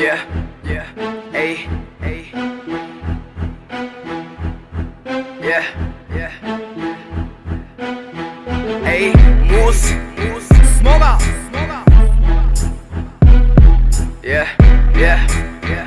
Yeah, yeah, ay, ay. Yeah, yeah. Ay, moose, smoker. Yeah, yeah, yeah.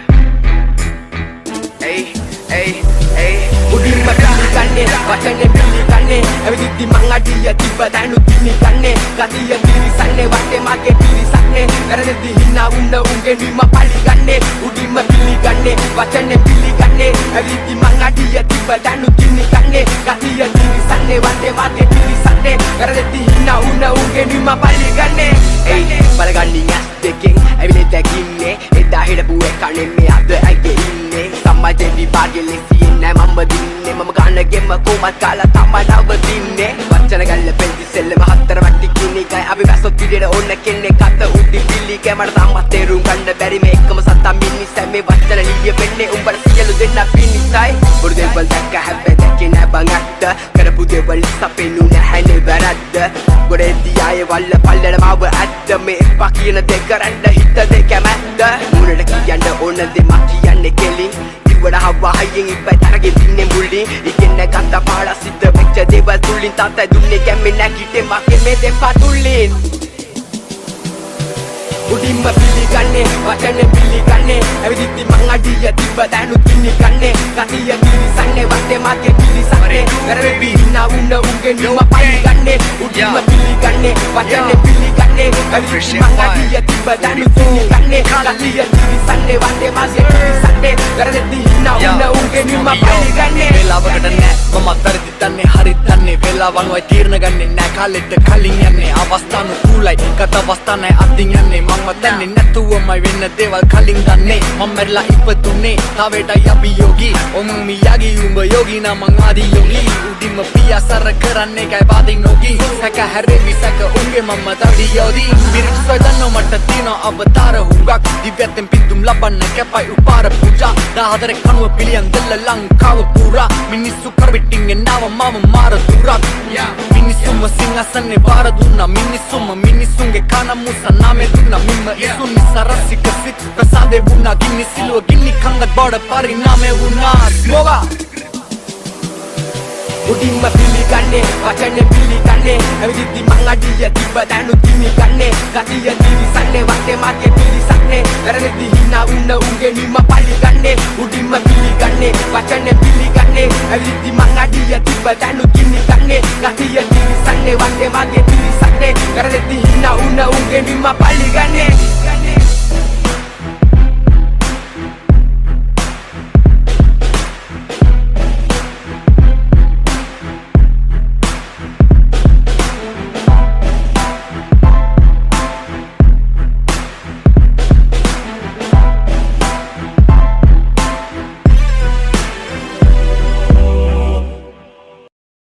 Ay, ay, ay. උඩින්ම පිළිගන්නේ වචනේ පිළිගන්නේ ඇවිදිද්දි මං අඩිය තිබ්බ දැනු තිනිගන්නේ ගතිය තිරිසන්නේ වටේ මගේ පිරිසන්නේ වැරදෙද්දි හිනා වුණ උන්ගේ නිම පරිගන්නේ උඩින්ම පිළිගන්නේ වචනේ පිළිගන්නේ ඇවිදිද්දි මං අඩිය තිබ්බ දැනු තිනිගන්නේ ගතිය තිරිසන්නේ වටේ මගේ පිරිසන්නේ වැරදෙද්දි හිනා වුණ උන්ගේ නිම පරිගන්නේ ඒ බලගන්නේ ඇස් දෙකෙන් ඇවිලේ දැකින්නේ එදා හිටපු එක නෙමෙයි අද ඇගේ ඉන්නේ සමාජේ විභාගේ ලෙසින් නෑ මම දින්නේ මම ගන්නගෙම කොමත් කාලා තමයි නවතින්නේ වචන ගල්ල පෙන්ති සෙල්ලම හතර වටි කිනිකයි අපි වැස්සොත් විදියට ඕන කෙනෙක් අත උඩි පිළිකේ මට තාමත් තේරුම් ගන්න බැරි මේ එකම සතා මිනිස්සයි මේ වචන ලිය වෙන්නේ උඹට සියලු දෙන්න පිනිසයි බොරු දෙවල් දැක්ක හැබැයි දැකේ නෑ බං අත්ත කරපු දෙවල් සපෙන්නු නැහැ වැරද්ද ගොඩේදී ආයේ වල්ල පල්ලල මාව ඇත්ත මේ එපා කියන දේ කරන්න හිත දෙක මැද්ද මුණට කියන්න ඕන දේ මා කියන්නේ කෙලින් ඉවඩ හවහයෙන් ඉබ්බයි තරගේ දින්නේ මුල්ලින් ඉගෙන ගත්ත පාඩ සිද්ධ වෙච්ච දේවල් තුලින් තාත්තයි දුන්නේ කැමේ නැගිටේ මගේ මේ දෙපා තුලින් උඩින්ම පිළිගන්නේ වචනේ පිළිගන්නේ ඇවිදිද්දි මං අඩිය තිබ්බ දැනු තිනිගන්නේ ගතිය තිරිසන්නේ වටේ මගේ පිරිසන්නේ වැරදි හිනා වුණ උන්ගේ නිම පරිගන්නේ උඩින්ම පිළිගන්නේ වචනේ පිළිගන්නේ ඇවිදිද්දි මං අඩිය තිබ්බ දැනු තිනිගන්නේ ගතිය තිරිසන්නේ වටේ මගේ පිරිසන්නේ වැරදි හිනා වුණ උන්ගේ නිම පරිගන්නේ වෙලාවකට නෑ මම වැරදි දන්නේ හරි දන්නේ වෙලාවන්වයි තීරණ ගන්නේ නෑ කාලෙට කලින් යන්නේ අවස්ථානුකූලයි ගත අවස්ථානයි අතින් යන්නේ මම දන්නේ නැතුවමයි වෙන්න දේවල් කලින් දන්නේ මම මැරලා ඉපදුනේ තාවේටයි අභියෝගී ඔම් මියාගී උඹ යෝගී නම් මං ආදි යෝගී උඩින්ම පියාසර කරන්නේ කයි බාදින් නොගී සැක හැරෙවි සැක උන්ගේ මම තවි යෝදී මිරික් සොයදන්නෝ මට තියෙන අවතාර හුඟක් දිව්‍යයෙන් පිදුම් ලබන්න කැපයි උපාර පූජා 14 කනුව පිළියන් දෙල්ල ලංකාව පුරා මිනිස්සු කරවිටින් එනවා මම මාර දුරක් මිනිස්සුම සිංහසන්නේ බාර දුන්නා මිනිස්සුන්ගේ කන මුස නාමේ දුන්නා මිම්ම ඉසුන් නිසරසික සිත් ප්‍රසාදේ වුණා ගිනි සිලුව ගිනි කංගත් බඩ පරිණාමේ වුණා ස්මෝගා උඩින්ම පිළිගන්නේ වචනේ පිළිගන්නේ ඇවිදිද්දි මං අඩිය තිබ්බ දැනු තිනිගන්නේ ගතිය තිරිසන්නේ වටේ මගේ පිරිසන්නේ වැරදි හිනා වුණ උන්ගේ නිම පරිගන්නේ උඩින්ම පිළිගන්නේ වචනේ පිළිගන්නේ ඇවිදිද්දි මං අඩිය තිබ්බ දැනු තිනිගන්නේ ගතිය තිරිසන්නේ වටේ මගේ පිරිසන්නේ වැරදි හිනා වුණ උන්ගේ නිම පරිගන්නේ